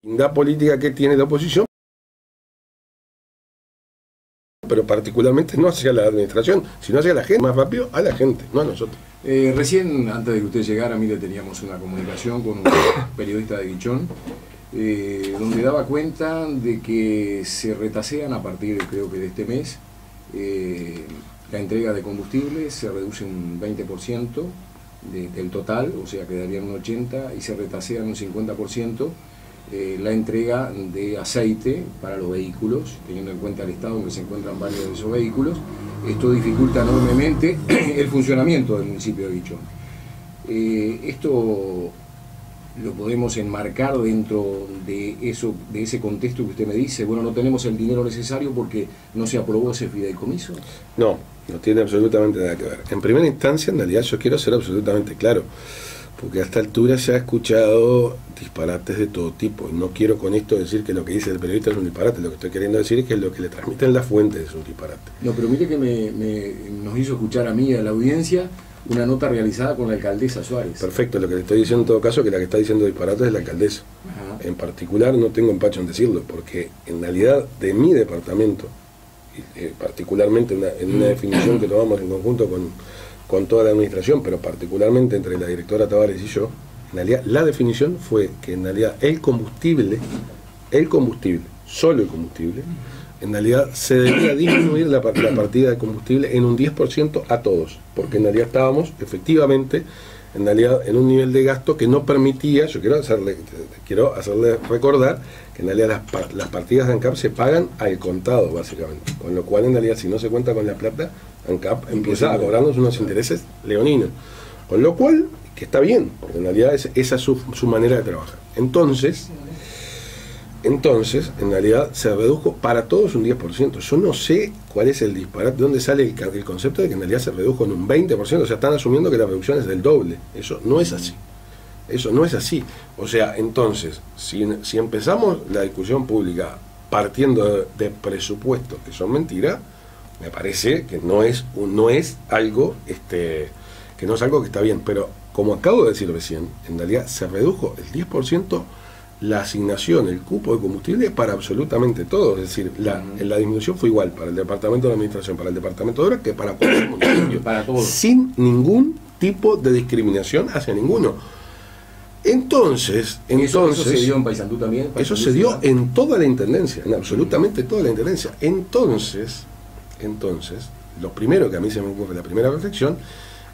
la política que tiene la oposición, pero particularmente no hacia la administración, sino hacia la gente, más rápido a la gente, no a nosotros. Recién, antes de que usted llegara, mire, teníamos una comunicación con un periodista de Guichón, donde daba cuenta de que se retasean a partir, creo que de este mes, la entrega de combustible, se reduce un 20% del total, o sea, quedarían un 80%, y se retasean un 50%. La entrega de aceite para los vehículos, teniendo en cuenta el estado en que se encuentran varios de esos vehículos. Esto dificulta enormemente el funcionamiento del municipio de Guichón. Esto lo podemos enmarcar dentro de ese contexto que usted me dice. Bueno, no tenemos el dinero necesario porque no se aprobó ese fideicomiso. No, no tiene absolutamente nada que ver. En primera instancia, en realidad, yo quiero ser absolutamente claro, porque a esta altura se ha escuchado disparates de todo tipo, y no quiero con esto decir que lo que dice el periodista es un disparate. Lo que estoy queriendo decir es que lo que le transmiten las fuentes es un disparate. No, pero mire que nos hizo escuchar a mí y a la audiencia una nota realizada con la alcaldesa Suárez. Perfecto, lo que le estoy diciendo en todo caso es que la que está diciendo disparates es la alcaldesa. Ajá. En particular no tengo empacho en decirlo, porque en realidad de mi departamento, particularmente en una definición que tomamos en conjunto con toda la administración, pero particularmente entre la directora Tavares y yo, en realidad la definición fue que en realidad el combustible, solo el combustible, en realidad se debía disminuir la partida de combustible en un 10% a todos, porque en realidad estábamos efectivamente en realidad en un nivel de gasto que no permitía. Yo quiero hacerle recordar que en realidad las partidas de ANCAP se pagan al contado básicamente, con lo cual en realidad si no se cuenta con la plata, ANCAP empieza a cobrarnos unos intereses leoninos, con lo cual, que está bien, porque en realidad esa es su manera de trabajar. Entonces, en realidad se redujo para todos un 10%. Yo no sé cuál es el disparate, de dónde sale el concepto de que en realidad se redujo en un 20%, o sea, están asumiendo que la reducción es del doble. Eso no es así. Eso no es así. O sea, entonces, si empezamos la discusión pública partiendo de presupuestos que son mentiras, me parece que no es algo que no es algo que está bien. Pero como acabo de decir recién, en realidad se redujo el 10% la asignación, el cupo de combustible para absolutamente todo. Es decir, la disminución fue igual para el departamento de administración, para el departamento de obras, que para cualquier municipio, para todos, sin ningún tipo de discriminación hacia ninguno. Entonces ¿Eso se dio en Paysandú también? Eso se dio en toda la intendencia, en absolutamente toda la intendencia. Entonces, lo primero que a mí se me ocurre, la primera reflexión,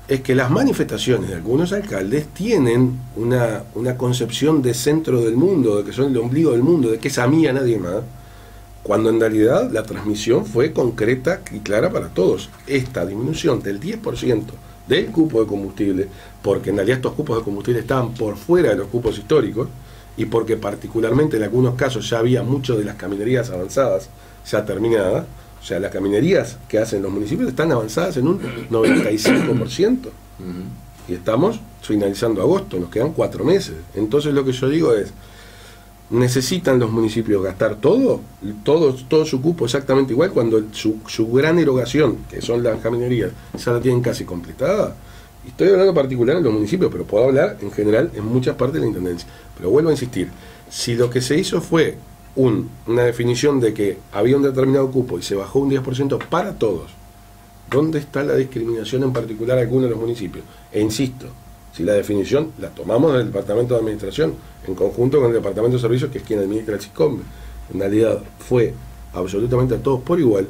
es que las manifestaciones de algunos alcaldes tienen una concepción de centro del mundo, de que son el ombligo del mundo, de que es a mí, a nadie más, cuando en realidad la transmisión fue concreta y clara para todos. Esta disminución del 10% del cupo de combustible, porque en realidad estos cupos de combustible estaban por fuera de los cupos históricos, y porque particularmente en algunos casos ya había muchas de las caminerías avanzadas ya terminadas. O sea, las caminerías que hacen los municipios están avanzadas en un 95%. Y estamos finalizando agosto, nos quedan 4 meses. Entonces lo que yo digo es, ¿necesitan los municipios gastar todo su cupo exactamente igual cuando su gran erogación, que son las caminerías, ya la tienen casi completada? Y estoy hablando particular en los municipios, pero puedo hablar en general en muchas partes de la intendencia. Pero vuelvo a insistir, si lo que se hizo fue una definición de que había un determinado cupo y se bajó un 10% para todos, ¿dónde está la discriminación en particular a algunos de los municipios? E insisto, si la definición la tomamos del Departamento de Administración en conjunto con el Departamento de Servicios, que es quien administra el SICOMBE, en realidad fue absolutamente a todos por igual,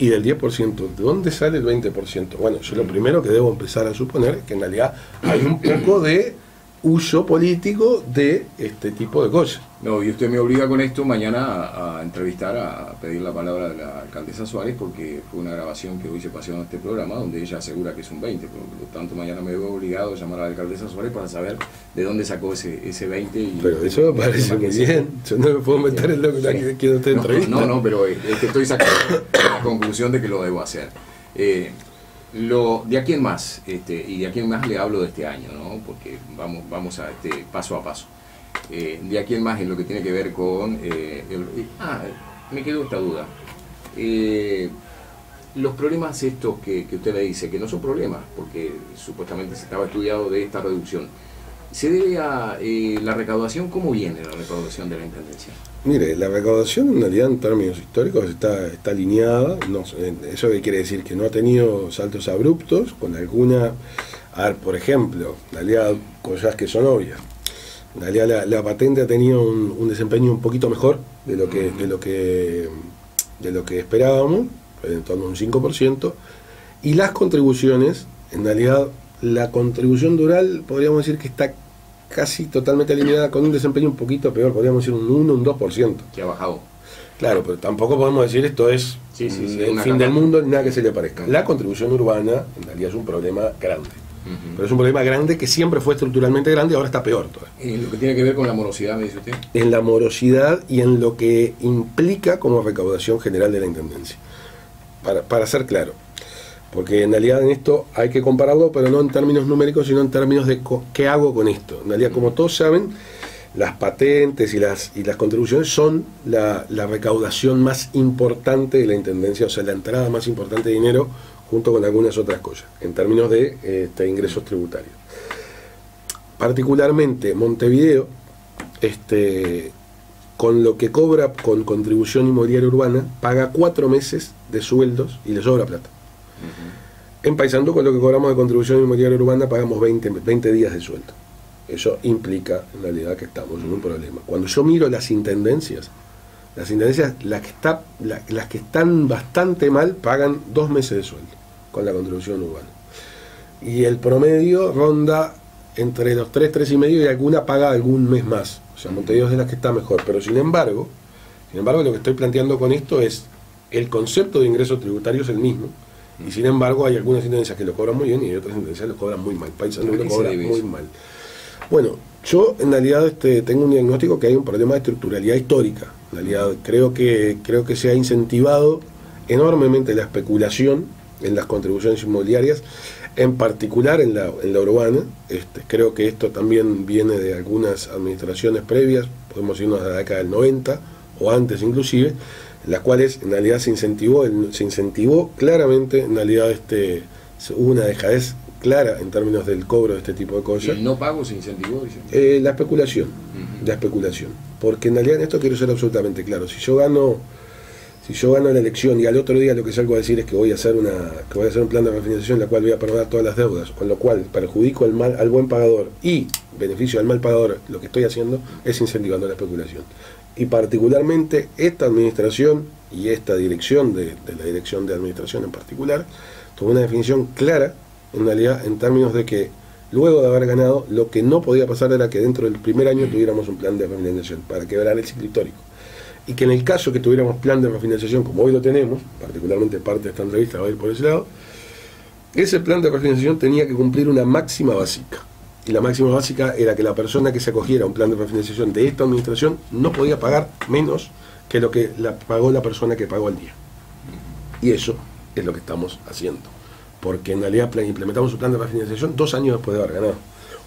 y del 10%, ¿de dónde sale el 20%? Bueno, yo lo primero que debo empezar a suponer es que en realidad hay un poco de uso político de este tipo de cosas. No, y usted me obliga con esto mañana a entrevistar, a pedir la palabra de la alcaldesa Suárez, porque fue una grabación que hoy se pasó en este programa donde ella asegura que es un 20%, por lo tanto mañana me veo obligado a llamar a la alcaldesa Suárez para saber de dónde sacó ese 20%. Pero eso me parece muy bien, yo no me puedo meter en lo que quiere usted entrevistar. No, pero es que estoy sacando la conclusión de que lo debo hacer. De aquí en más, y de aquí en más le hablo de este año, ¿no? Porque vamos a paso a paso. De aquí en más es lo que tiene que ver con me quedó esta duda. Los problemas estos que usted me dice, que no son problemas, porque supuestamente se estaba estudiado de esta reducción, se debe a la recaudación. ¿Cómo viene la recaudación de la Intendencia? Mire, la recaudación en realidad en términos históricos está alineada. No, eso quiere decir que no ha tenido saltos abruptos, con alguna... A ver, por ejemplo, en realidad cosas que son obvias. En realidad la patente ha tenido un desempeño un poquito mejor de lo que esperábamos, en torno a un 5%, y las contribuciones, en realidad la contribución dural podríamos decir que está casi totalmente alineada, con un desempeño un poquito peor, podríamos decir un 1, un 2%. Que ha bajado. Claro, pero tampoco podemos decir esto es el fin del mundo, nada que se le parezca. La contribución urbana en realidad es un problema grande. Pero es un problema grande que siempre fue estructuralmente grande y ahora está peor todavía. ¿En lo que tiene que ver con la morosidad, me dice usted? En la morosidad y en lo que implica como recaudación general de la Intendencia. Para ser claro. Porque en realidad en esto hay que compararlo, pero no en términos numéricos, sino en términos de qué hago con esto. En realidad, como todos saben, las patentes y las contribuciones son la recaudación más importante de la Intendencia, o sea, la entrada más importante de dinero, junto con algunas otras cosas, en términos de ingresos tributarios. Particularmente Montevideo, con lo que cobra con contribución inmobiliaria urbana, paga 4 meses de sueldos y le sobra plata. En Paysandú, con lo que cobramos de contribución inmobiliaria urbana, pagamos 20 días de sueldo. Eso implica, en realidad, que estamos en un problema. Cuando yo miro las intendencias, las que están bastante mal, pagan 2 meses de sueldo con la contribución urbana. Y el promedio ronda entre los 3 y medio, y alguna paga algún mes más. O sea, Montevideo es de las que está mejor. Pero sin embargo, lo que estoy planteando con esto es el concepto de ingreso tributario es el mismo. Y sin embargo hay algunas intendencias que lo cobran muy bien y hay otras intendencias que lo cobran muy mal. Paysandú lo cobra muy mal. Bueno, yo en realidad tengo un diagnóstico que hay un problema de estructuralidad histórica. En realidad creo que se ha incentivado enormemente la especulación en las contribuciones inmobiliarias, en particular en la urbana. Creo que esto también viene de algunas administraciones previas, podemos irnos a la década del 90 o antes inclusive, en las cuales en realidad se incentivó claramente, en realidad hubo una dejadez clara en términos del cobro de este tipo de cosas. ¿El no pago se incentivó? Dice. La especulación, porque en realidad en esto quiero ser absolutamente claro. Si yo gano la elección y al otro día lo que salgo a decir es que voy a hacer un plan de refinanciación en la cual voy a perdonar todas las deudas, con lo cual perjudico al buen pagador y beneficio al mal pagador, lo que estoy haciendo es incentivando la especulación. Y particularmente esta administración y esta dirección de la dirección de administración en particular tuvo una definición clara, en realidad, en términos de que luego de haber ganado, lo que no podía pasar era que dentro del primer año tuviéramos un plan de refinanciación para quebrar el ciclo histórico. Y que en el caso que tuviéramos plan de refinanciación, como hoy lo tenemos, particularmente parte de esta entrevista va a ir por ese lado, ese plan de refinanciación tenía que cumplir una máxima básica. Y la máxima básica era que la persona que se acogiera a un plan de refinanciación de esta administración no podía pagar menos que lo que pagó la persona que pagó al día. Y eso es lo que estamos haciendo. Porque en realidad implementamos un plan de refinanciación 2 años después de haber ganado.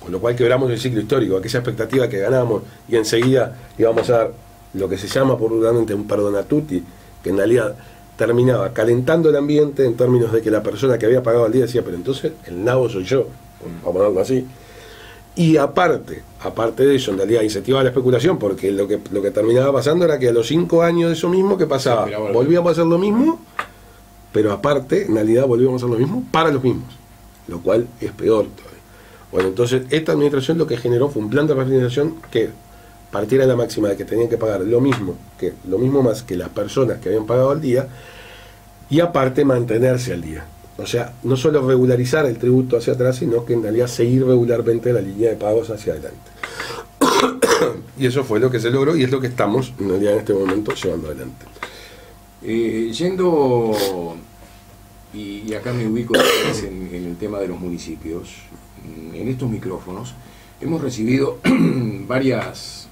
Con lo cual quebramos el ciclo histórico, aquella expectativa que ganamos y enseguida íbamos a dar lo que se llama popularmente un perdona tutti, que en realidad terminaba calentando el ambiente en términos de que la persona que había pagado al día decía, pero entonces el nabo soy yo, vamos a ponerlo así. Y aparte de eso, en realidad incentivaba la especulación, porque lo que terminaba pasando era que a los 5 años de eso mismo, ¿qué pasaba? Sí, volvíamos a hacer lo mismo, pero aparte, en realidad volvíamos a hacer lo mismo para los mismos, lo cual es peor todavía. Bueno, entonces esta administración lo que generó fue un plan de refinanciación que partiera de la máxima de que tenían que pagar lo mismo más que las personas que habían pagado al día, y aparte mantenerse al día. O sea, no solo regularizar el tributo hacia atrás, sino que en realidad seguir regularmente la línea de pagos hacia adelante. Y eso fue lo que se logró y es lo que estamos en realidad en este momento llevando adelante. Y acá me ubico en el tema de los municipios, en estos micrófonos, hemos recibido varias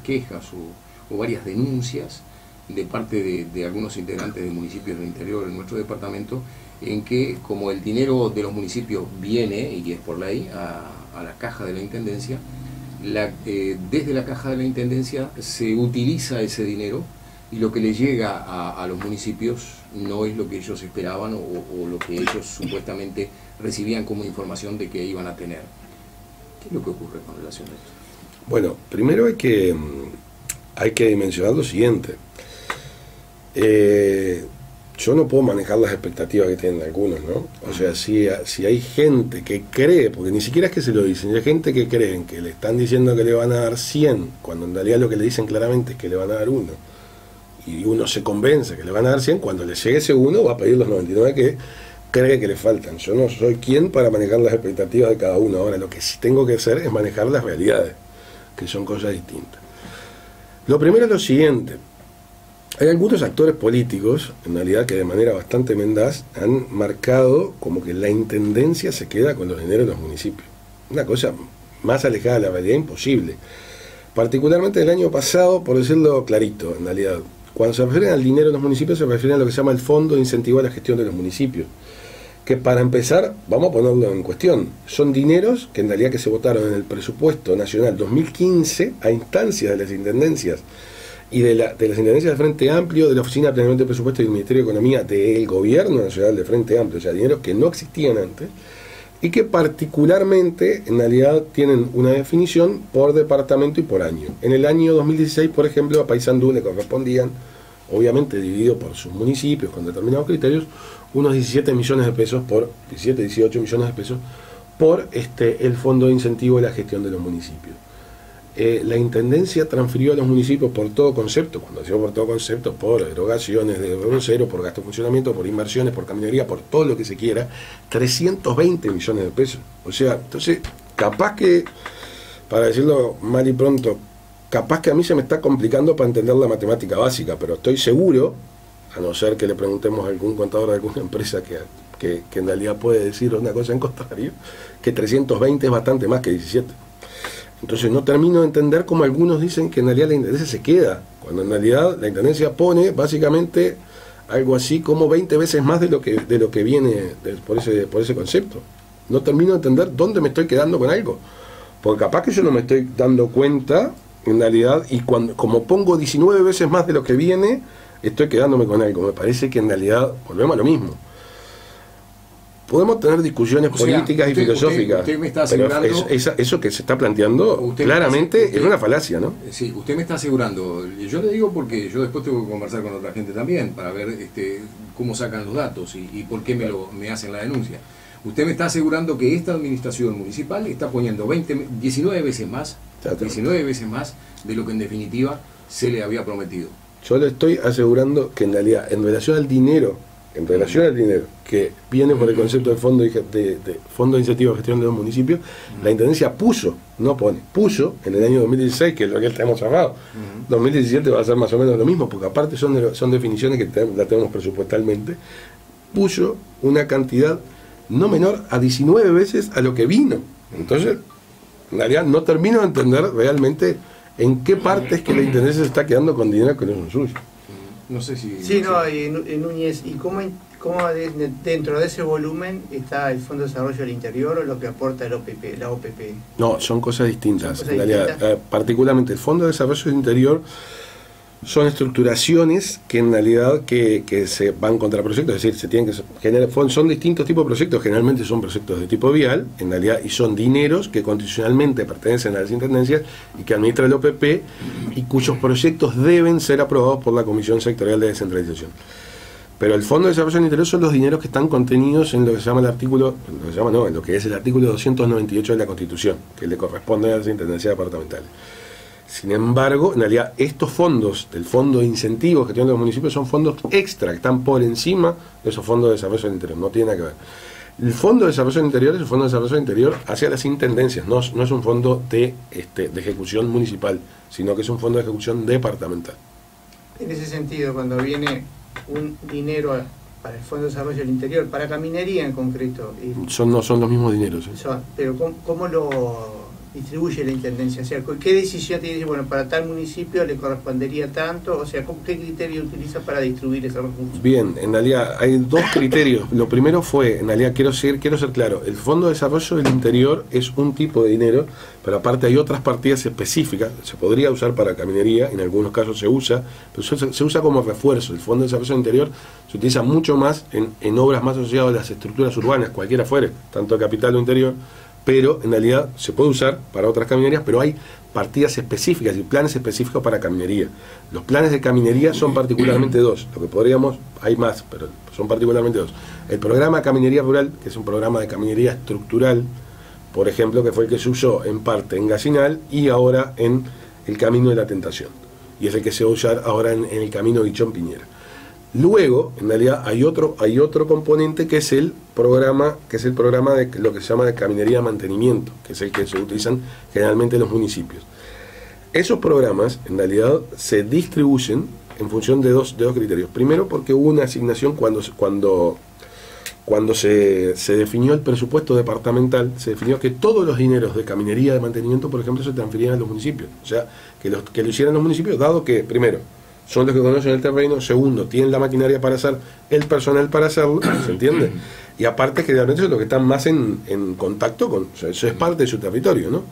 quejas o varias denuncias de parte de algunos integrantes de municipios del interior de nuestro departamento, en que como el dinero de los municipios viene, y es por ley, a la caja de la Intendencia, desde la caja de la Intendencia se utiliza ese dinero y lo que le llega a los municipios no es lo que ellos esperaban o lo que ellos supuestamente recibían como información de que iban a tener. ¿Qué es lo que ocurre con relación a esto? Bueno, primero hay que dimensionar lo siguiente. Yo no puedo manejar las expectativas que tienen algunos, ¿no? O sea, si hay gente que cree, porque ni siquiera es que se lo dicen, hay gente que creen que le están diciendo que le van a dar 100, cuando en realidad lo que le dicen claramente es que le van a dar 1, y uno se convence que le van a dar 100, cuando le llegue ese 1 va a pedir los 99 que cree que le faltan. Yo no soy quien para manejar las expectativas de cada uno. Ahora, lo que sí tengo que hacer es manejar las realidades, que son cosas distintas. Lo primero es lo siguiente. Hay algunos actores políticos, en realidad, que de manera bastante mendaz han marcado como que la intendencia se queda con los dineros de los municipios. Una cosa más alejada de la realidad imposible. Particularmente el año pasado, por decirlo clarito, en realidad, cuando se refieren al dinero de los municipios, se refieren a lo que se llama el Fondo de Incentivo a la Gestión de los Municipios. Que para empezar, vamos a ponerlo en cuestión, son dineros que en realidad que se votaron en el presupuesto nacional 2015 a instancias de las intendencias y de las intendencias del Frente Amplio, de la Oficina de Planeamiento de Presupuesto y del Ministerio de Economía del Gobierno Nacional del Frente Amplio, o sea, dineros que no existían antes, y que particularmente en realidad tienen una definición por departamento y por año. En el año 2016, por ejemplo, a Paysandú le correspondían, obviamente dividido por sus municipios con determinados criterios, unos 17 millones de pesos por 17, 18 millones de pesos por el Fondo de Incentivo de la Gestión de los Municipios. La Intendencia transfirió a los municipios por todo concepto, cuando decimos por todo concepto, por erogaciones de cero, por gasto de funcionamiento, por inversiones, por caminería, por todo lo que se quiera, 320 millones de pesos. O sea, entonces, capaz que, para decirlo mal y pronto, capaz que a mí se me está complicando para entender la matemática básica, pero estoy seguro, a no ser que le preguntemos a algún contador de alguna empresa que en realidad puede decir una cosa en contrario, que 320 es bastante más que 17. Entonces no termino de entender cómo algunos dicen que en realidad la intendencia se queda, cuando en realidad la intendencia pone básicamente algo así como 20 veces más de lo que viene por ese concepto. No termino de entender dónde me estoy quedando con algo, porque capaz que yo no me estoy dando cuenta en realidad, y como pongo 19 veces más de lo que viene, estoy quedándome con algo. Me parece que en realidad volvemos a lo mismo. Podemos tener discusiones políticas y filosóficas, usted me está asegurando, pero eso que se está planteando claramente es una falacia, ¿no? Sí, usted me está asegurando. Yo le digo porque yo después tengo que conversar con otra gente también para ver cómo sacan los datos y por qué me hacen la denuncia. Usted me está asegurando que esta administración municipal está poniendo 19 veces más, 19 veces más de lo que en definitiva se le había prometido. Yo le estoy asegurando que en realidad, en relación al dinero que viene por el concepto del Fondo de Incentivo a Gestión de los Municipios, la Intendencia puso en el año 2016, que es lo que tenemos hablado. 2017 va a ser más o menos lo mismo, porque aparte son definiciones que la tenemos presupuestalmente, puso una cantidad no menor a 19 veces a lo que vino. Entonces, en realidad no termino de entender realmente en qué parte es que la Intendencia se está quedando con dinero que no es suyo. No sé si... Sí, no, Núñez, ¿y cómo dentro de ese volumen está el Fondo de Desarrollo del Interior o lo que aporta la OPP? No, son cosas distintas. En realidad, particularmente el Fondo de Desarrollo del Interior son estructuraciones que en realidad que se van contra proyectos, es decir, se tienen que generar, son distintos tipos de proyectos, generalmente son proyectos de tipo vial, en realidad, y son dineros que constitucionalmente pertenecen a las intendencias y que administra el OPP y cuyos proyectos deben ser aprobados por la Comisión Sectorial de Descentralización. Pero el Fondo de Desarrollo del Interior son los dineros que están contenidos en lo que se llama el artículo, en lo que es el artículo 298 de la Constitución, que le corresponde a las intendencias departamentales. Sin embargo, en realidad, estos fondos del Fondo de Incentivo Gestión de los Municipios son fondos extra, que están por encima de esos fondos de desarrollo del interior, no tiene nada que ver. El Fondo de Desarrollo del Interior es un fondo de desarrollo del interior hacia las intendencias, no es un fondo de ejecución municipal, sino que es un fondo de ejecución departamental. En ese sentido, cuando viene un dinero para el Fondo de Desarrollo del Interior, para caminería en concreto... No son los mismos dineros. Pero ¿cómo lo distribuye la Intendencia? O sea, ¿qué decisión tiene? Bueno, para tal municipio le correspondería tanto, o sea, ¿qué criterio utiliza para distribuir esos recursos? Bien, en realidad hay dos criterios. Lo primero fue, en realidad quiero ser claro, el Fondo de Desarrollo del Interior es un tipo de dinero, pero aparte hay otras partidas específicas, se podría usar para caminería, en algunos casos se usa, pero se usa como refuerzo. El Fondo de Desarrollo del Interior se utiliza mucho más en obras más asociadas a las estructuras urbanas, cualquiera fuere, tanto capital o interior, pero en realidad se puede usar para otras caminerías, pero hay partidas específicas y planes específicos para caminería. Los planes de caminería son particularmente dos, lo que podríamos, hay más, pero son particularmente dos. El programa Caminería Rural, que es un programa de caminería estructural, por ejemplo, que fue el que se usó en parte en Gallinal y ahora en el Camino de la Tentación, y es el que se va a usar ahora en el Camino Guichón-Piñera. Luego, en realidad, hay otro componente que es el programa de lo que se llama de caminería de mantenimiento, que es el que se utilizan generalmente en los municipios. Esos programas, en realidad, se distribuyen en función de dos criterios. Primero, porque hubo una asignación cuando se definió el presupuesto departamental, se definió que todos los dineros de caminería de mantenimiento, por ejemplo, se transferían a los municipios. O sea, que lo hicieran los municipios, dado que, primero, son los que conocen el terreno, segundo, tienen la maquinaria para hacer, el personal para hacerlo, ¿se entiende? Y aparte, generalmente son los que están más en contacto con, o sea, eso es parte de su territorio, ¿no?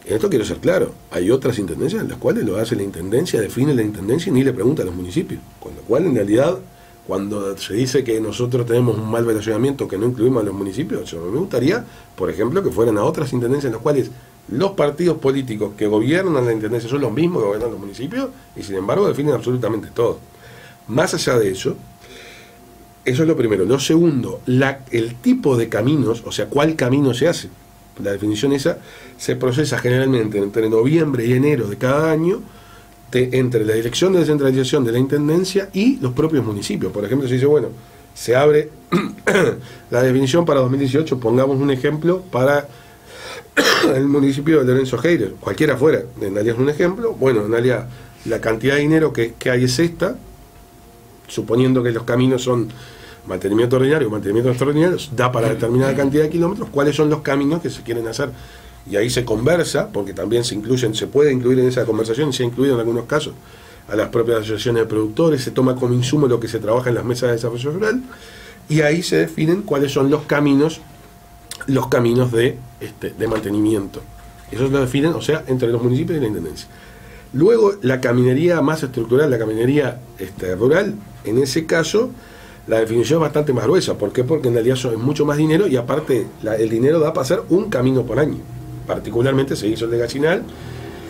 En esto quiero ser claro, hay otras intendencias en las cuales lo hace la intendencia, define la intendencia y ni le pregunta a los municipios, con lo cual, en realidad, cuando se dice que nosotros tenemos un mal relacionamiento que no incluimos a los municipios, yo me gustaría, por ejemplo, que fueran a otras intendencias en las cuales los partidos políticos que gobiernan la intendencia son los mismos que gobiernan los municipios y sin embargo definen absolutamente todo. Más allá de eso es lo primero. Lo segundo, el tipo de caminos, o sea, cuál camino se hace. La definición esa se procesa generalmente entre noviembre y enero de cada año entre la Dirección de Descentralización de la Intendencia y los propios municipios. Por ejemplo, se dice, bueno, se abre la definición para 2018, pongamos un ejemplo para el municipio de Lorenzo Heider, cualquiera fuera, en realidad es un ejemplo. Bueno, en realidad la cantidad de dinero que hay es esta, suponiendo que los caminos son mantenimiento ordinario o mantenimiento extraordinario, da para determinada cantidad de kilómetros, cuáles son los caminos que se quieren hacer. Y ahí se conversa, porque también se puede incluir en esa conversación, y se ha incluido en algunos casos a las propias asociaciones de productores, se toma como insumo lo que se trabaja en las mesas de desarrollo rural, y ahí se definen cuáles son los caminos de mantenimiento. Eso lo definen, o sea, entre los municipios y la intendencia. Luego, la caminería más estructural, la caminería rural, en ese caso, la definición es bastante más gruesa. ¿Por qué? Porque en realidad es mucho más dinero y aparte el dinero da para hacer un camino por año. Particularmente se hizo el de Gallinal.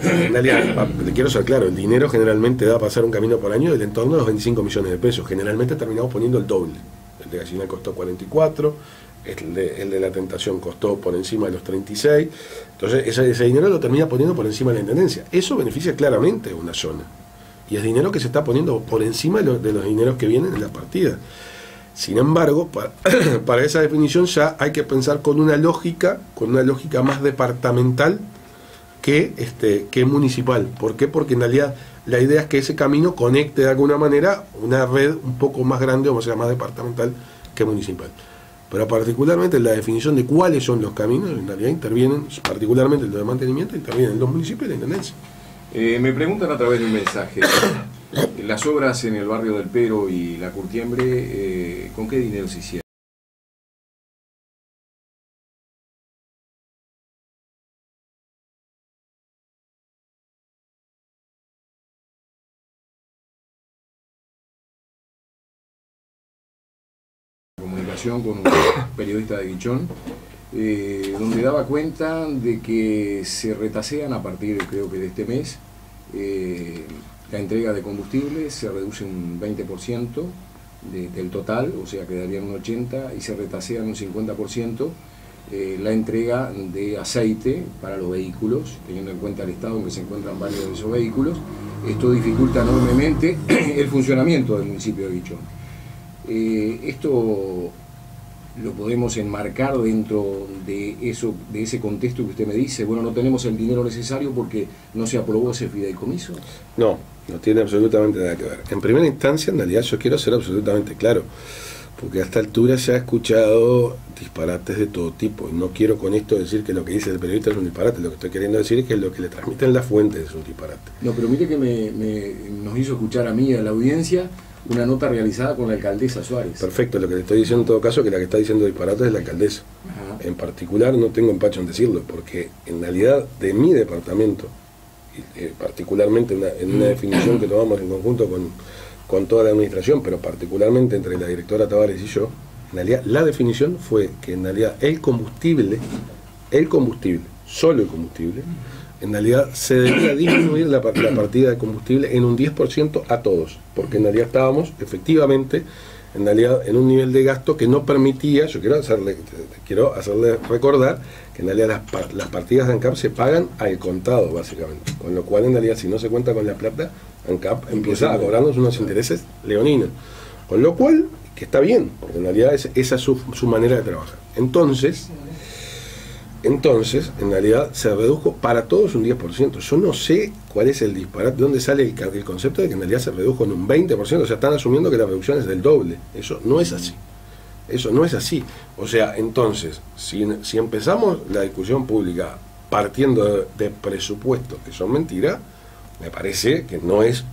En realidad, le quiero ser claro, el dinero generalmente da para hacer un camino por año del entorno de los 25 millones de pesos. Generalmente terminamos poniendo el doble. El de Gallinal costó 44, el de la Tentación costó por encima de los 36. Entonces ese dinero lo termina poniendo por encima de la intendencia. Eso beneficia claramente a una zona. Y es dinero que se está poniendo por encima de los dineros que vienen en la partida. Sin embargo, para esa definición ya hay que pensar con una lógica más departamental que municipal. ¿Por qué? Porque en realidad la idea es que ese camino conecte de alguna manera una red un poco más grande, o sea, más departamental que municipal. Pero particularmente en la definición de cuáles son los caminos, en realidad intervienen, particularmente los de mantenimiento, intervienen los municipios y la intendencia. Me preguntan a través de un mensaje, las obras en el barrio del Pero y la Curtiembre, ¿con qué dinero se hicieron? Comunicación con un periodista de Guichón, donde daba cuenta de que se retasean a partir, creo que de este mes, la entrega de combustible, se reduce un 20% del total, o sea quedarían un 80%, y se retasean un 50% la entrega de aceite para los vehículos, teniendo en cuenta el estado en que se encuentran varios de esos vehículos. Esto dificulta enormemente el funcionamiento del municipio de Guichón. Esto lo podemos enmarcar dentro de ese contexto que usted me dice. Bueno, no tenemos el dinero necesario porque no se aprobó ese fideicomiso. No tiene absolutamente nada que ver. En primera instancia, en realidad yo quiero ser absolutamente claro, porque a esta altura se ha escuchado disparates de todo tipo, y no quiero con esto decir que lo que dice el periodista es un disparate. Lo que estoy queriendo decir es que lo que le transmiten las fuentes es un disparate. No, pero mire que nos hizo escuchar a mí y a la audiencia una nota realizada con la alcaldesa Suárez. Perfecto, lo que le estoy diciendo en todo caso es que la que está diciendo disparates es la alcaldesa. Ajá. En particular no tengo empacho en decirlo, porque en realidad de mi departamento, particularmente en una definición que tomamos en conjunto con toda la administración, pero particularmente entre la directora Tavares y yo, en realidad la definición fue que en realidad el combustible el combustible, solo el combustible, en realidad se debía disminuir la partida de combustible en un 10% a todos, porque en realidad estábamos efectivamente en realidad en un nivel de gasto que no permitía. Yo quiero hacerle recordar que en realidad las partidas de ANCAP se pagan al contado básicamente, con lo cual en realidad si no se cuenta con la plata, ANCAP empieza a cobrarnos unos intereses leoninos, con lo cual, que está bien, porque en realidad esa es su manera de trabajar. Entonces, en realidad se redujo para todos un 10%. Yo no sé cuál es el disparate, de dónde sale el concepto de que en realidad se redujo en un 20%. O sea, están asumiendo que la reducción es del doble. Eso no es así. Eso no es así. O sea, entonces, si empezamos la discusión pública partiendo de presupuestos que son mentiras, me parece que no es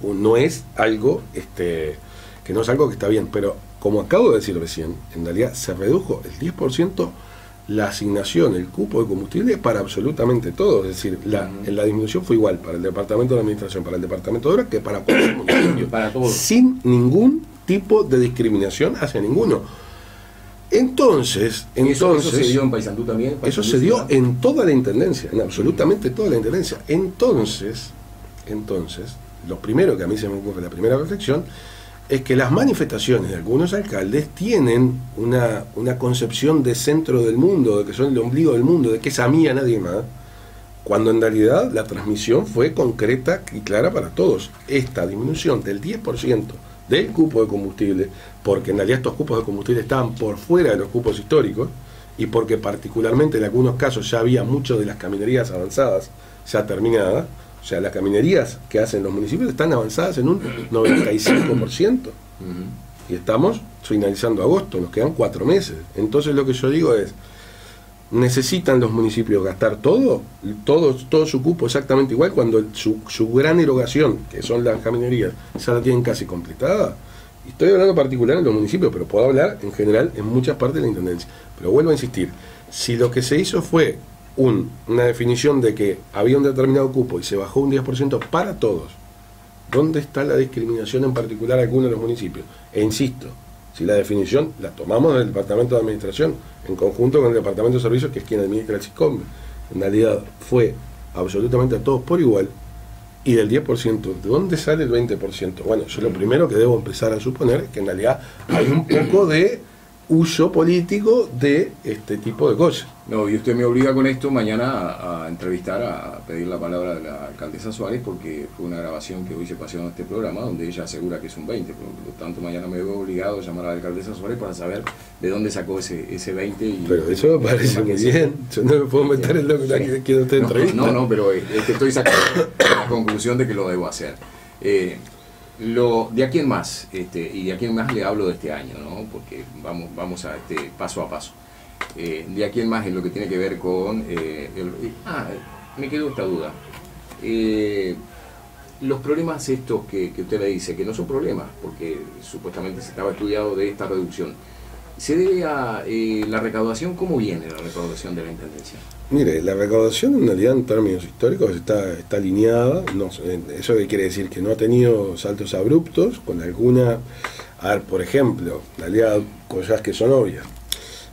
algo que no es algo que está bien. Pero, como acabo de decir recién, en realidad se redujo el 10% la asignación, el cupo de combustible para absolutamente todo. Es decir, la disminución fue igual para el Departamento de Administración, para el Departamento de Obras, que para cualquier municipio, para todos, sin ningún tipo de discriminación hacia ninguno. Entonces ¿Eso se dio en Paysandú también? Eso se dio en toda la intendencia, en absolutamente toda la intendencia. Entonces, lo primero que a mí se me ocurre, la primera reflexión, es que las manifestaciones de algunos alcaldes tienen una concepción de centro del mundo, de que son el ombligo del mundo, de que es a mí, a nadie más, cuando en realidad la transmisión fue concreta y clara para todos. Esta disminución del 10% del cupo de combustible, porque en realidad estos cupos de combustible estaban por fuera de los cupos históricos, y porque particularmente en algunos casos ya había muchas de las caminerías avanzadas ya terminadas. O sea, las caminerías que hacen los municipios están avanzadas en un 95%. Y estamos finalizando agosto, nos quedan 4 meses. Entonces lo que yo digo es, ¿necesitan los municipios gastar todo su cupo exactamente igual cuando su gran erogación, que son las caminerías, ya la tienen casi completada? Y estoy hablando particular en los municipios, pero puedo hablar en general en muchas partes de la intendencia. Pero vuelvo a insistir, si lo que se hizo fue una definición de que había un determinado cupo y se bajó un 10% para todos, ¿dónde está la discriminación en particular a algunos de los municipios? E insisto, si la definición la tomamos del Departamento de Administración en conjunto con el Departamento de Servicios, que es quien administra el SICOM, en realidad fue absolutamente a todos por igual, y del 10%, ¿de dónde sale el 20%? Bueno, yo lo primero que debo empezar a suponer es que en realidad hay un poco de uso político de este tipo de cosas. No, y usted me obliga con esto mañana a entrevistar, a pedir la palabra de la alcaldesa Suárez, porque fue una grabación que hoy se pasó en este programa donde ella asegura que es un 20, por lo tanto mañana me veo obligado a llamar a la alcaldesa Suárez para saber de dónde sacó ese 20. Pero eso me parece muy bien, yo no me puedo meter en lo que quiere usted entrevistar. No, pero es que estoy sacando la conclusión de que lo debo hacer. De aquí en más, y de aquí en más le hablo de este año, ¿no? Porque vamos a paso a paso. De aquí en más es lo que tiene que ver con me quedó esta duda. Los problemas estos que usted le dice, que no son problemas, porque supuestamente se estaba estudiado de esta reducción, ¿se debe a la recaudación? ¿Cómo viene la recaudación de la Intendencia? Mire, la recaudación en realidad en términos históricos está alineada. No, eso quiere decir que no ha tenido saltos abruptos con alguna. A ver, por ejemplo, en realidad cosas que son obvias.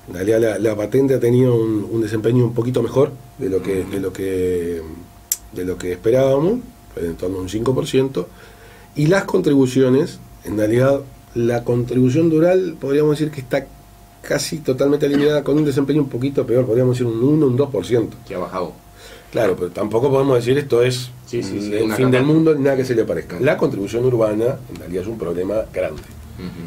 En realidad la patente ha tenido un desempeño un poquito mejor de lo que esperábamos, en torno a un 5%, y las contribuciones, en realidad la contribución rural podríamos decir que está casi totalmente alineada con un desempeño un poquito peor, podríamos decir un 1, un 2%. Que ha bajado. Claro, pero tampoco podemos decir esto es el fin del mundo ni nada que se le parezca. La contribución urbana en realidad es un problema grande.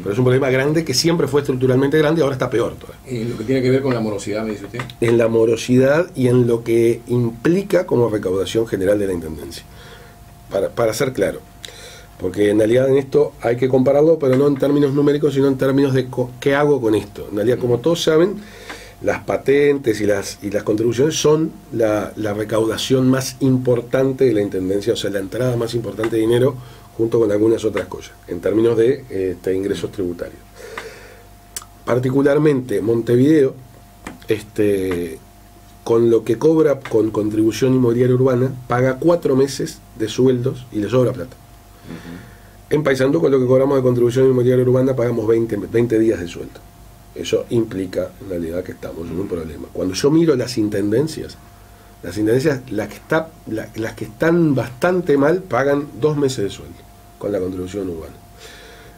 Pero es un problema grande que siempre fue estructuralmente grande y ahora está peor todavía. ¿En lo que tiene que ver con la morosidad, me dice usted? En la morosidad y en lo que implica como recaudación general de la Intendencia. Para ser claro. Porque en realidad en esto hay que compararlo, pero no en términos numéricos, sino en términos de qué hago con esto. En realidad, como todos saben, las patentes y las contribuciones son la recaudación más importante de la Intendencia, o sea, la entrada más importante de dinero, junto con algunas otras cosas, en términos de ingresos tributarios. Particularmente Montevideo, con lo que cobra con contribución inmobiliaria urbana, paga 4 meses de sueldos y le sobra plata. En Paysandú, con lo que cobramos de contribución inmobiliaria urbana, pagamos 20 días de sueldo. Eso implica en realidad que estamos en un problema. Cuando yo miro las intendencias, las que están bastante mal pagan 2 meses de sueldo con la contribución urbana.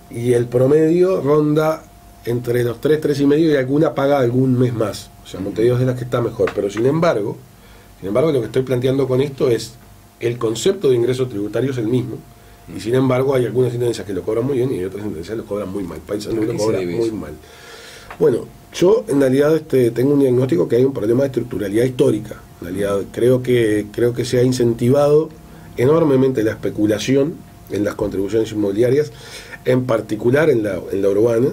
Y el promedio ronda entre los 3,5 y alguna paga algún mes más. O sea, Montevideo es de las que está mejor. Pero sin embargo, lo que estoy planteando con esto es el concepto de ingreso tributario es el mismo. Y sin embargo hay algunas intendencias que lo cobran muy bien y hay otras intendencias que lo cobran muy mal. Paisandú lo cobra muy mal. Bueno, yo en realidad tengo un diagnóstico que hay un problema de estructuralidad histórica. En realidad creo que se ha incentivado enormemente la especulación en las contribuciones inmobiliarias, en particular en la urbana.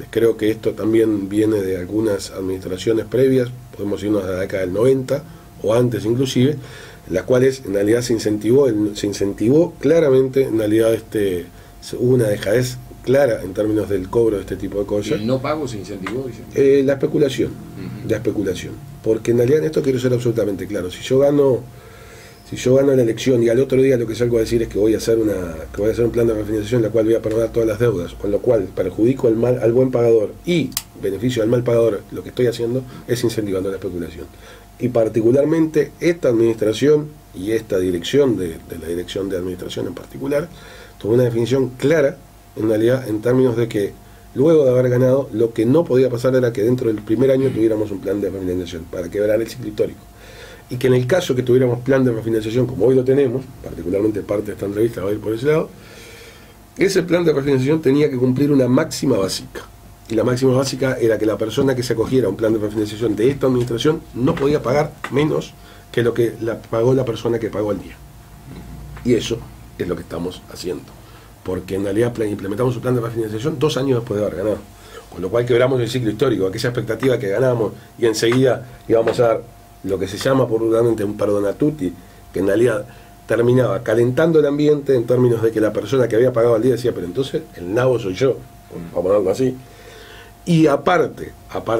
Creo que esto también viene de algunas administraciones previas, podemos irnos a la década del 90 o antes inclusive, en las cuales en realidad se incentivó claramente, en realidad hubo una dejadez clara en términos del cobro de este tipo de cosas. ¿El no pago se incentivó? La especulación, la especulación. Porque en realidad en esto quiero ser absolutamente claro. Si yo gano la elección y al otro día lo que salgo a decir es que voy a hacer un plan de refinanciación en la cual voy a perdonar todas las deudas, con lo cual perjudico al buen pagador y beneficio al mal pagador, lo que estoy haciendo es incentivando la especulación. Y particularmente esta administración y esta dirección de la dirección de administración en particular tuvo una definición clara en realidad en términos de que luego de haber ganado, lo que no podía pasar era que dentro del primer año tuviéramos un plan de refinanciación para quebrar el ciclo histórico. Y que en el caso que tuviéramos plan de refinanciación como hoy lo tenemos, particularmente parte de esta entrevista va a ir por ese lado, ese plan de refinanciación tenía que cumplir una máxima básica. Y la máxima básica era que la persona que se acogiera a un plan de refinanciación de esta administración no podía pagar menos que lo que pagó la persona que pagó al día. Y eso es lo que estamos haciendo. Porque en realidad implementamos un plan de refinanciación 2 años después de haber ganado. Con lo cual quebramos el ciclo histórico, aquella expectativa que ganamos y enseguida íbamos a dar lo que se llama popularmente un perdona tutti, que en realidad terminaba calentando el ambiente en términos de que la persona que había pagado al día decía, pero entonces el nabo soy yo, vamos a ponerlo así. Y aparte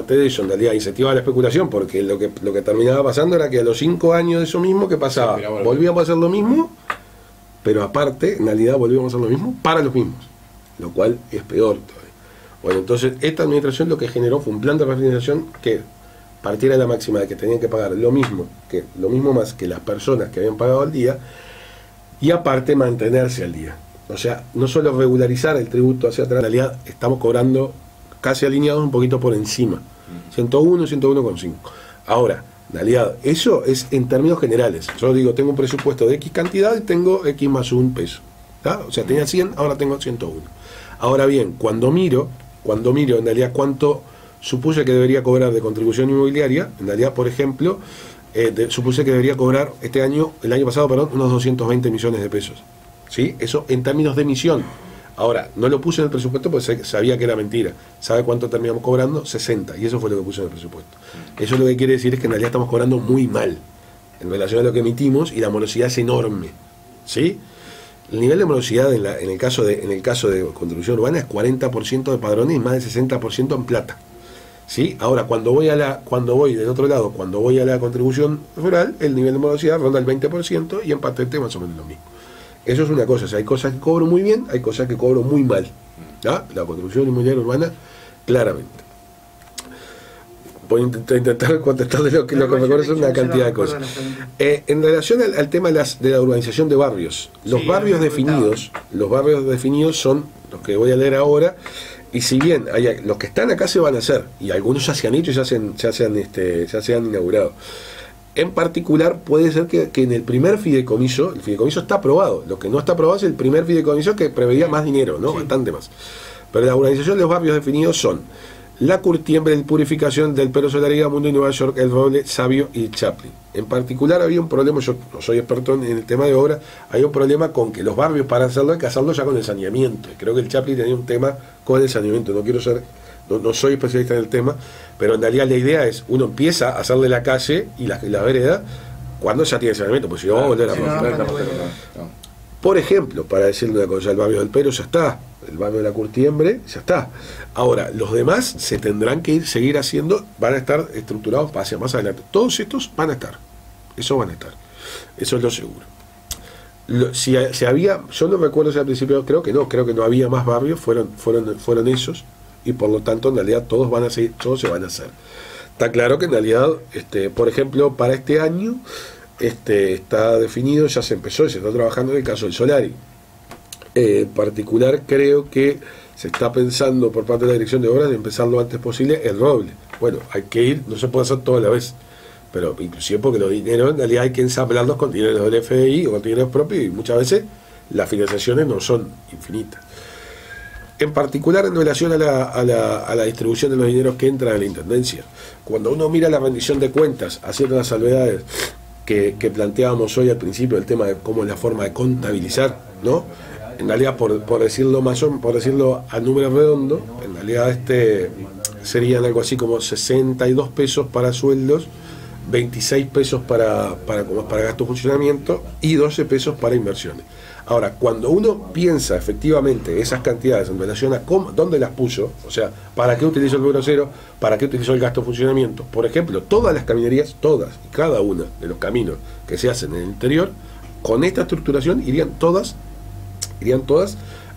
de eso, en realidad incentivaba la especulación, porque lo que terminaba pasando era que a los 5 años de eso mismo, ¿qué pasaba? Sí, volvíamos a hacer lo mismo, pero aparte, en realidad volvíamos a hacer lo mismo para los mismos, lo cual es peor todavía. Bueno, entonces esta administración lo que generó fue un plan de refinanciación que partiera de la máxima de que tenían que pagar lo mismo más que las personas que habían pagado al día, y aparte mantenerse al día. O sea, no solo regularizar el tributo hacia atrás, en realidad estamos cobrando casi alineados un poquito por encima, 101, 101,5. Ahora, en realidad, eso es en términos generales. Yo digo, tengo un presupuesto de X cantidad y tengo X más 1 peso. ¿Tá? O sea, tenía 100, ahora tengo 101. Ahora bien, cuando miro en realidad cuánto supuse que debería cobrar de contribución inmobiliaria, en realidad, por ejemplo, supuse que debería cobrar el año pasado, unos 220 millones de pesos. ¿Sí? Eso en términos de emisión. Ahora, no lo puse en el presupuesto porque sabía que era mentira. ¿Sabe cuánto terminamos cobrando? 60, y eso fue lo que puse en el presupuesto. Eso lo que quiere decir es que en realidad estamos cobrando muy mal en relación a lo que emitimos, y la morosidad es enorme. ¿Sí? El nivel de morosidad en el caso de contribución urbana es 40% de padrones y más del 60% en plata. ¿Sí? Ahora, cuando voy del otro lado, cuando voy a la contribución rural, el nivel de morosidad ronda el 20% y en patente más o menos lo mismo. Eso es una cosa. O sea, hay cosas que cobro muy bien, hay cosas que cobro muy mal. ¿Ya? La contribución inmobiliaria urbana, claramente. Voy a intentar contestarle lo que me acuerdo, son una cantidad de cosas. En relación al tema de la urbanización de barrios, los barrios definidos son los que voy a leer ahora, y si bien los que están acá se van a hacer, y algunos ya se han hecho y ya se han inaugurado. En particular, puede ser que en el primer fideicomiso, el fideicomiso está aprobado. Lo que no está aprobado es el primer fideicomiso, que preveía más dinero, ¿no? Sí. Bastante más. Pero la urbanización de los barrios definidos son La Curtiembre, el Purificación, Del Perro Solariga, Mundo y Nueva York, El Roble, Sabio y Chaplin. En particular había un problema, yo no soy experto en el tema de obra, hay un problema con que los barrios, para hacerlo, hay que hacerlo ya con el saneamiento. Creo que el Chaplin tenía un tema con el saneamiento. No soy especialista en el tema, pero en realidad la idea es, uno empieza a hacerle la calle y la vereda cuando ya tiene saneamiento, pues si no va a volver a romper. Por ejemplo, para decirle una cosa, el barrio del Pero ya está, el barrio de la Curtiembre ya está. Ahora, los demás se tendrán que seguir haciendo, van a estar estructurados hacia más adelante. Todos estos van a estar, eso es lo seguro. Si había, yo no recuerdo si al principio, creo que no había más barrios, fueron esos. y por lo tanto en realidad todos se van a hacer. Está claro que en realidad, por ejemplo, para este año está definido, ya se empezó y se está trabajando en el caso del Solari. En particular creo que se está pensando por parte de la Dirección de Obras de empezar lo antes posible el Roble. Bueno, hay que ir, no se puede hacer todo a la vez, pero inclusive porque los dineros en realidad hay que ensamblarlos con dinero del FDI o con dinero propio, y muchas veces las financiaciones no son infinitas. En particular en relación a la distribución de los dineros que entran a la Intendencia, cuando uno mira la rendición de cuentas, haciendo las salvedades que planteábamos hoy al principio, el tema de cómo es la forma de contabilizar, ¿no? En realidad, por decirlo por decirlo a número redondo, en realidad serían algo así como 62 pesos para sueldos, 26 pesos para gasto de funcionamiento y 12 pesos para inversiones. Ahora, cuando uno piensa efectivamente esas cantidades en relación a dónde las puso, o sea, para qué utilizó el grosero, para qué utilizó el gasto de funcionamiento, por ejemplo, todas las caminerías, todas y cada una de los caminos que se hacen en el interior, con esta estructuración irían todas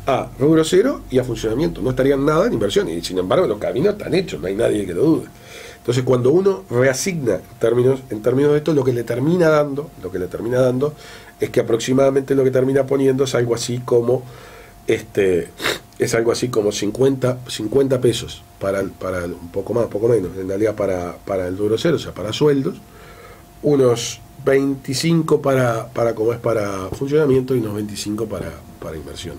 a rubro cero y a funcionamiento, no estarían nada en inversión, y sin embargo los caminos están hechos, no hay nadie que lo dude. Entonces, cuando uno reasigna en términos de esto, lo que le termina dando es que aproximadamente lo que termina poniendo es algo así como 50 pesos para un poco más, poco menos, en realidad para el rubro cero, o sea, para sueldos, unos 25 para funcionamiento y unos 25 para inversión.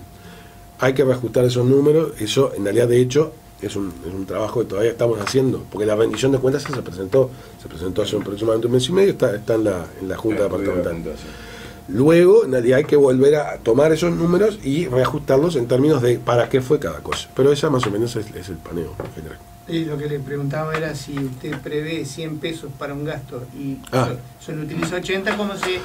Hay que reajustar esos números, eso en realidad de hecho es un trabajo que todavía estamos haciendo, porque la rendición de cuentas se presentó hace aproximadamente un mes y medio, está en la Junta Departamental. Luego en realidad hay que volver a tomar esos números y reajustarlos en términos de para qué fue cada cosa, pero esa más o menos es el paneo general. Y lo que le preguntaba era si usted prevé 100 pesos para un gasto y solo utiliza 80, ¿cómo se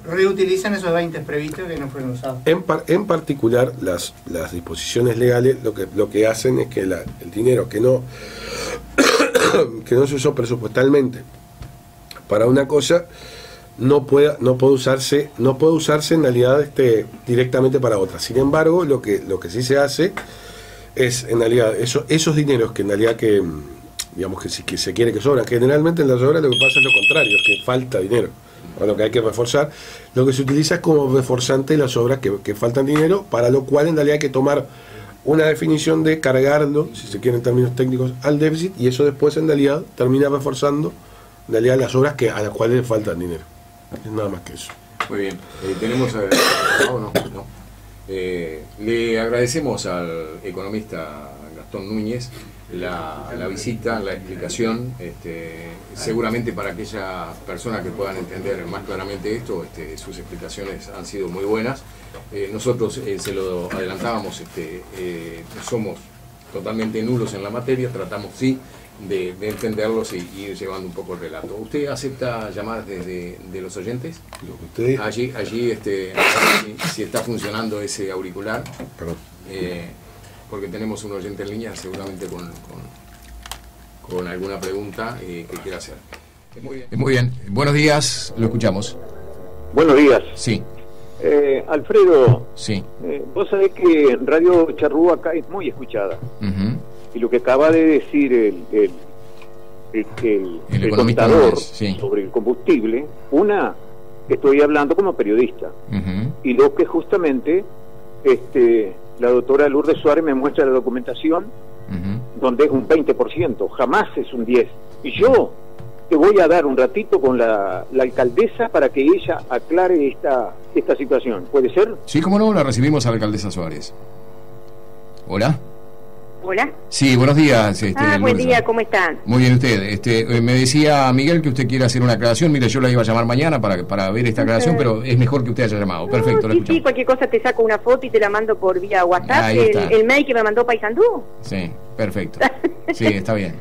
reutilizan esos 20 previstos que no fueron usados? En particular, las disposiciones legales lo que hacen es que el dinero que no se usó presupuestalmente para una cosa no puede usarse en realidad directamente para otra. Sin embargo, lo que sí se hace es en realidad esos dineros que en realidad que se quiere que sobran. Generalmente en las obras lo que pasa es lo contrario, es que falta dinero, o lo que hay que reforzar. Lo que se utiliza es como reforzante las obras que faltan dinero, para lo cual en realidad hay que tomar una definición de cargarlo, si se quiere en términos técnicos, al déficit, y eso después en realidad termina reforzando en realidad las obras a las cuales le faltan dinero. Es nada más que eso. Muy bien, tenemos le agradecemos al economista Gastón Núñez la visita, la explicación, seguramente para aquellas personas que puedan entender más claramente esto, sus explicaciones han sido muy buenas. Nosotros se lo adelantábamos, somos totalmente nulos en la materia, tratamos sí de entenderlos y ir llevando un poco el relato. ¿Usted acepta llamadas de los oyentes? Allí si está funcionando ese auricular. Perdón. Porque tenemos un oyente en línea seguramente con alguna pregunta que quiera hacer. Muy bien. Buenos días, lo escuchamos. Buenos días. Sí. Alfredo, sí. Vos sabés que Radio Charrúa acá es muy escuchada. Y lo que acaba de decir el contador sí, sobre el combustible, estoy hablando como periodista, y lo que justamente la doctora Lourdes Suárez me muestra la documentación, donde es un 20%, jamás es un 10%. Y yo te voy a dar un ratito con la alcaldesa para que ella aclare esta situación. ¿Puede ser? Sí, cómo no, la recibimos a la alcaldesa Suárez. ¿Hola? Hola. Sí, buenos días. Buen día, ¿cómo están? Muy bien, usted. Me decía Miguel que usted quiere hacer una aclaración. Mire, yo la iba a llamar mañana para ver esta aclaración, pero es mejor que usted haya llamado. Perfecto, no, sí, cualquier cosa te saco una foto y te la mando por vía WhatsApp. El mail que me mandó Paysandú. Sí, perfecto. Sí, está bien.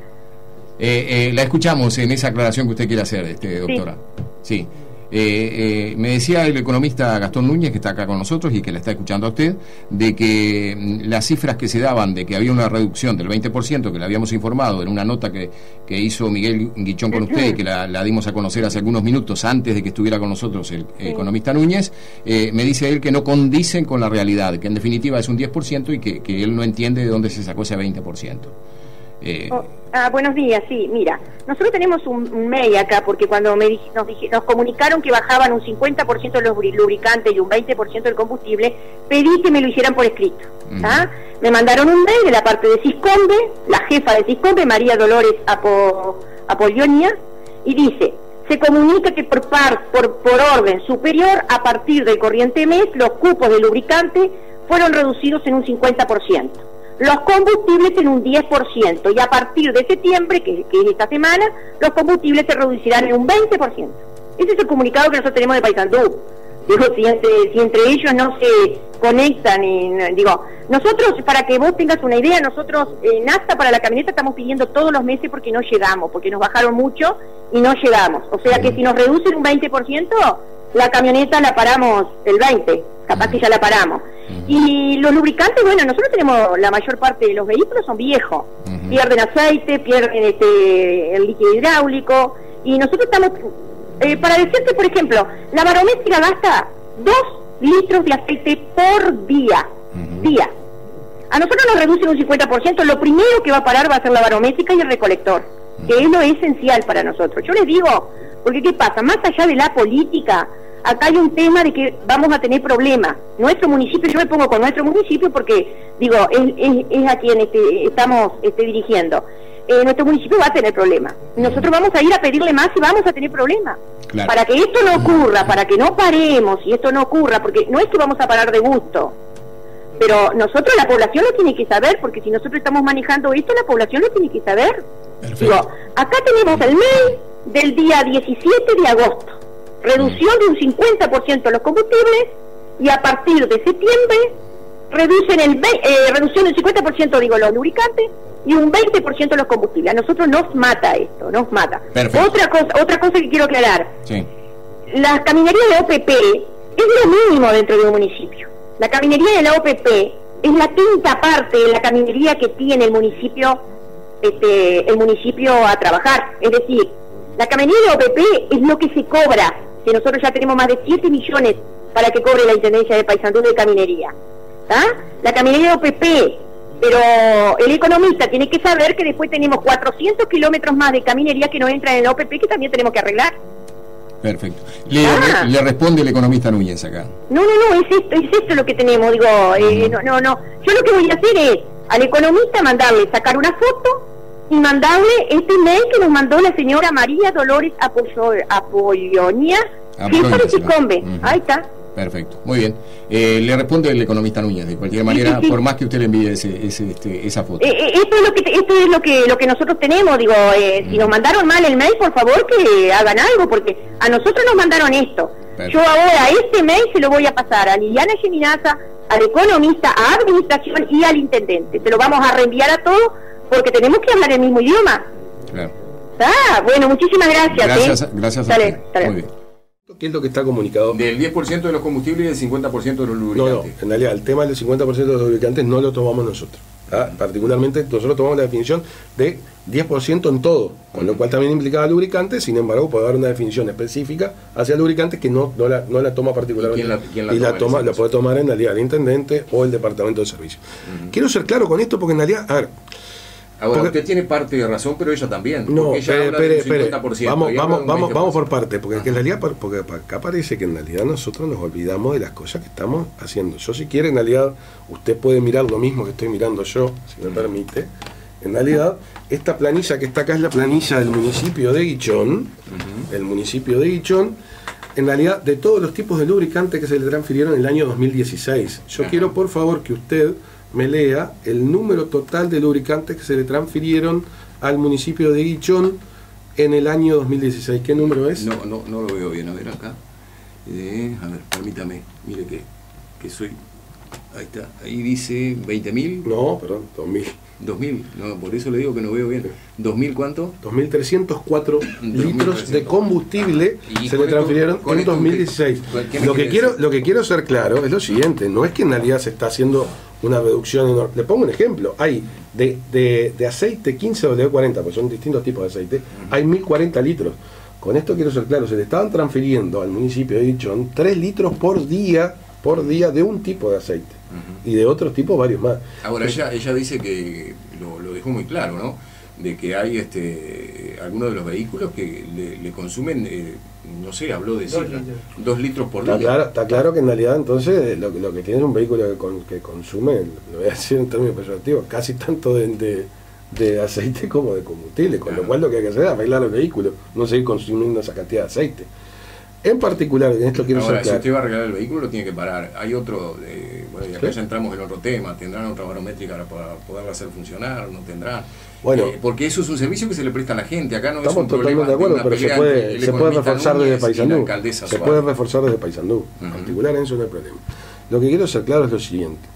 La escuchamos en esa aclaración que usted quiere hacer, doctora. Sí. Me decía el economista Gastón Núñez, que está acá con nosotros y que la está escuchando a usted, de que las cifras que se daban de que había una reducción del 20%, que le habíamos informado en una nota que hizo Miguel Guichón con usted y que la dimos a conocer hace algunos minutos antes de que estuviera con nosotros el economista Núñez, me dice él que no condicen con la realidad, que en definitiva es un 10% y que él no entiende de dónde se sacó ese 20%. Buenos días, sí, mira, nosotros tenemos un mail acá porque cuando nos comunicaron que bajaban un 50% de los lubricantes y un 20% del combustible, pedí que me lo hicieran por escrito. Me mandaron un mail de la parte de Siscombe, la jefa de Siscombe, María Dolores Apollonía, y dice: se comunica que por orden superior, a partir del corriente mes, los cupos de lubricante fueron reducidos en un 50%. Los combustibles en un 10%, y a partir de septiembre, que es esta semana, los combustibles se reducirán en un 20%. Ese es el comunicado que nosotros tenemos de Paysandú. Digo, si entre ellos no se conectan, nosotros, para que vos tengas una idea, nosotros en hasta para la camioneta estamos pidiendo todos los meses porque no llegamos, porque nos bajaron mucho y no llegamos. O sea que si nos reducen un 20%, la camioneta la paramos el 20%, capaz que ya la paramos. Y los lubricantes, bueno, nosotros tenemos, la mayor parte de los vehículos son viejos, pierden aceite, pierden el líquido hidráulico, y nosotros estamos, para decirte, por ejemplo, la barométrica gasta 2 litros de aceite por día. A nosotros nos reducen un 50%, lo primero que va a parar va a ser la barométrica y el recolector, que es lo esencial para nosotros. Yo les digo, porque ¿qué pasa? Más allá de la política, acá hay un tema de que vamos a tener problemas. Nuestro municipio, yo me pongo con nuestro municipio porque, digo, es a quien estamos dirigiendo. Nuestro municipio va a tener problemas. Nosotros vamos a ir a pedirle más y vamos a tener problemas. Claro. Para que esto no ocurra, para que no paremos y esto no ocurra, porque no es que vamos a parar de gusto, pero nosotros, la población lo tiene que saber, porque si nosotros estamos manejando esto, la población lo tiene que saber. Digo, acá tenemos el mail del día 17 de agosto. Reducción de un 50% los combustibles, y a partir de septiembre reducción del 50% los lubricantes y un 20% los combustibles. A nosotros nos mata esto, nos mata. Otra cosa que quiero aclarar. Sí. La caminería de OPP es lo mínimo dentro de un municipio. La caminería de la OPP es la quinta parte de la caminería que tiene el municipio a trabajar. Es decir, la caminería de OPP es lo que se cobra, que nosotros ya tenemos más de 7 millones para que cobre la Intendencia de Paysandú de caminería. La caminería de OPP, pero el economista tiene que saber que después tenemos 400 kilómetros más de caminería que no entran en la OPP, que también tenemos que arreglar. Perfecto. Le responde el economista Núñez acá. No, es esto lo que tenemos, digo, no. Yo lo que voy a hacer es, al economista sacar una foto y mandarle este mail que nos mandó la señora María Dolores Apollonía, jefa de Siscombe. Ahí está. Perfecto, muy bien. Le responde el economista Núñez, de cualquier manera, sí. Por más que usted le envíe esa foto. Esto es lo que nosotros tenemos, digo, si nos mandaron mal el mail, por favor que hagan algo, porque a nosotros nos mandaron esto. Perfecto. Yo ahora este mail se lo voy a pasar a Liliana Geminaza, al economista, a administración y al intendente. Se lo vamos a reenviar a todos, porque tenemos que hablar el mismo idioma. Claro. Bueno, muchísimas gracias. Gracias a usted. Muy bien. ¿Qué es lo que está comunicado? Del 10% de los combustibles y del 50% de los lubricantes. No, en realidad el tema del 50% de los lubricantes no lo tomamos nosotros. Particularmente nosotros tomamos la definición de 10% en todo, con lo cual también implicaba lubricantes. Sin embargo, puede haber una definición específica hacia lubricantes que no la toma particularmente. ¿Quién la puede tomar en realidad el intendente o el departamento de servicios. Quiero ser claro con esto porque en realidad, ahora, usted tiene parte de razón, pero ella también. No, espere. Vamos por parte, porque en realidad, porque acá parece que en realidad nosotros nos olvidamos de las cosas que estamos haciendo. Yo, si quiere, en realidad, usted puede mirar lo mismo que estoy mirando yo, si me permite. En realidad, esta planilla que está acá es la planilla del municipio de Guichón. El municipio de Guichón, en realidad, de todos los tipos de lubricantes que se le transfirieron en el año 2016. Yo quiero, por favor, que usted me lea el número total de lubricantes que se le transfirieron al municipio de Guichón en el año 2016. ¿Qué número es? No lo veo bien. A ver acá. A ver, permítame. Mire que soy Ahí está, ahí dice 20.000. No, perdón, 2.000. 2.000, no, por eso le digo que no veo bien. ¿2.000 cuánto? 2.304 litros de combustible se le transfirieron en 2016. Lo que quiero ser claro es lo siguiente, no es que en realidad se está haciendo una reducción enorme. Le pongo un ejemplo, hay de aceite 15W40, porque son distintos tipos de aceite, hay 1.040 litros. Con esto quiero ser claro, se le estaban transfiriendo al municipio de Guichón 3 litros por día de un tipo de aceite. Y de otros tipos varios más. Ahora ella dice que lo dejó muy claro, ¿no? De que hay algunos de los vehículos que le consumen, no sé, habló de 2 litros por día. Está claro que en realidad entonces lo que tiene es un vehículo que consume, lo voy a decir en términos peyorativos, casi tanto de aceite como de combustible, con lo cual lo que hay que hacer es arreglar el vehículo, no seguir consumiendo esa cantidad de aceite. En particular, en esto quiero ser claro. Si usted va a arreglar el vehículo, lo tiene que parar. Hay otro, bueno, y acá ya entramos en otro tema, ¿tendrán otra barométrica para poderla hacer funcionar? ¿No tendrán? Bueno, porque eso es un servicio que se le presta a la gente. Acá no estamos es un problema totalmente de acuerdo, pero se puede reforzar desde Paysandú. Se puede reforzar desde Paysandú. En particular, en eso no hay problema. Lo que quiero ser claro es lo siguiente.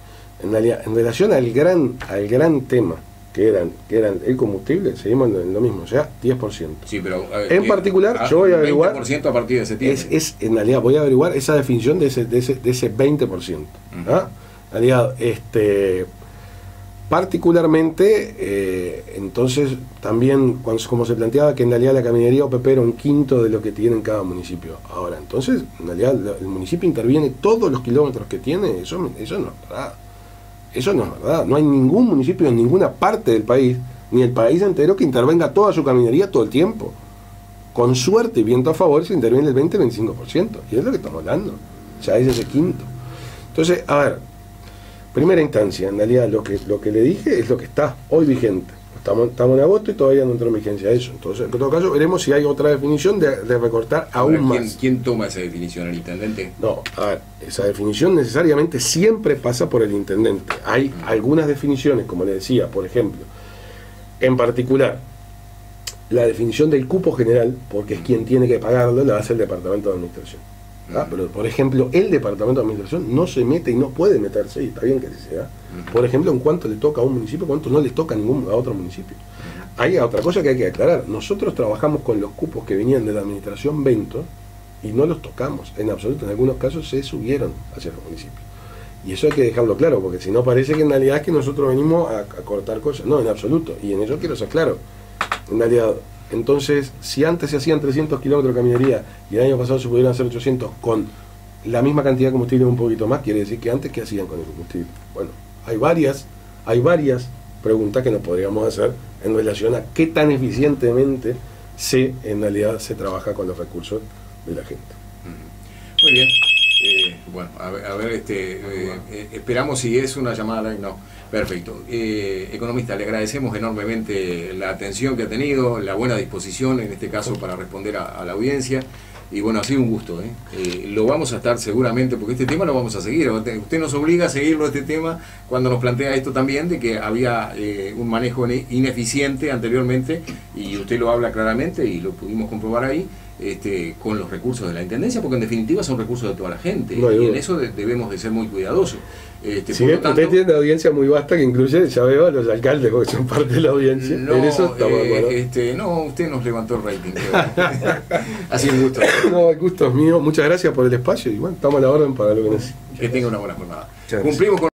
En realidad, en relación al gran tema que eran el combustible, seguimos en lo mismo, o sea, 10%. Sí, pero en particular, yo voy a averiguar 20% a partir de septiembre. En realidad voy a averiguar esa definición de ese 20%. ¿Ah? En realidad, particularmente, entonces también como se planteaba que en realidad la caminería OPP era 1/5 de lo que tiene en cada municipio. Ahora, entonces, en realidad el municipio interviene todos los kilómetros que tiene, eso no es verdad. Eso no es verdad. No hay ningún municipio en ninguna parte del país, ni el país entero, que intervenga toda su caminería todo el tiempo. Con suerte y viento a favor se interviene el 20-25%. Y es lo que estamos hablando. Ya es ese quinto. Entonces, a ver, primera instancia, en realidad lo que le dije es lo que está hoy vigente. Estamos en agosto y todavía no entró en vigencia eso. Entonces, en todo caso, veremos si hay otra definición de recortar aún más. ¿Quién toma esa definición? ¿El intendente? No, a ver, esa definición necesariamente siempre pasa por el intendente. Hay algunas definiciones, como le decía, por ejemplo, en particular, la definición del cupo general, porque es quien tiene que pagarlo, la hace el Departamento de Administración. Pero, por ejemplo, el Departamento de Administración no se mete y no puede meterse, y está bien que se sea, por ejemplo, en cuánto le toca a un municipio, cuánto no le toca a otro municipio. Hay otra cosa que hay que aclarar. Nosotros trabajamos con los cupos que venían de la Administración Bento y no los tocamos. En absoluto, en algunos casos se subieron hacia los municipios. Y eso hay que dejarlo claro, porque si no parece que en realidad es que nosotros venimos a cortar cosas. No, en absoluto. Y en eso quiero ser claro. En realidad, entonces, si antes se hacían 300 kilómetros de caminería y el año pasado se pudieron hacer 800 con la misma cantidad de combustible un poquito más, quiere decir que antes, ¿qué hacían con el combustible? Bueno, hay varias preguntas que nos podríamos hacer en relación a qué tan eficientemente en realidad se trabaja con los recursos de la gente. Muy bien. Bueno, a ver, esperamos si es una llamada. No, perfecto. Economista, le agradecemos enormemente la atención que ha tenido, la buena disposición en este caso para responder a la audiencia. Y bueno, ha sido un gusto. Lo vamos a estar seguramente, porque este tema lo vamos a seguir. Usted nos obliga a seguirlo, este tema, cuando nos plantea esto también, de que había un manejo ineficiente anteriormente, y usted lo habla claramente y lo pudimos comprobar ahí. Con los recursos de la Intendencia, porque en definitiva son recursos de toda la gente, y en eso debemos de ser muy cuidadosos. Si usted tiene una audiencia muy vasta que incluye, ya veo, a los alcaldes, porque son parte de la audiencia. No, en eso estamos de acuerdo. No, usted nos levantó el rating. Ha sido un gusto. No, el gusto es mío. Muchas gracias por el espacio y bueno, estamos a la orden para lo que necesite. Que tenga una buena jornada. Cumplimos con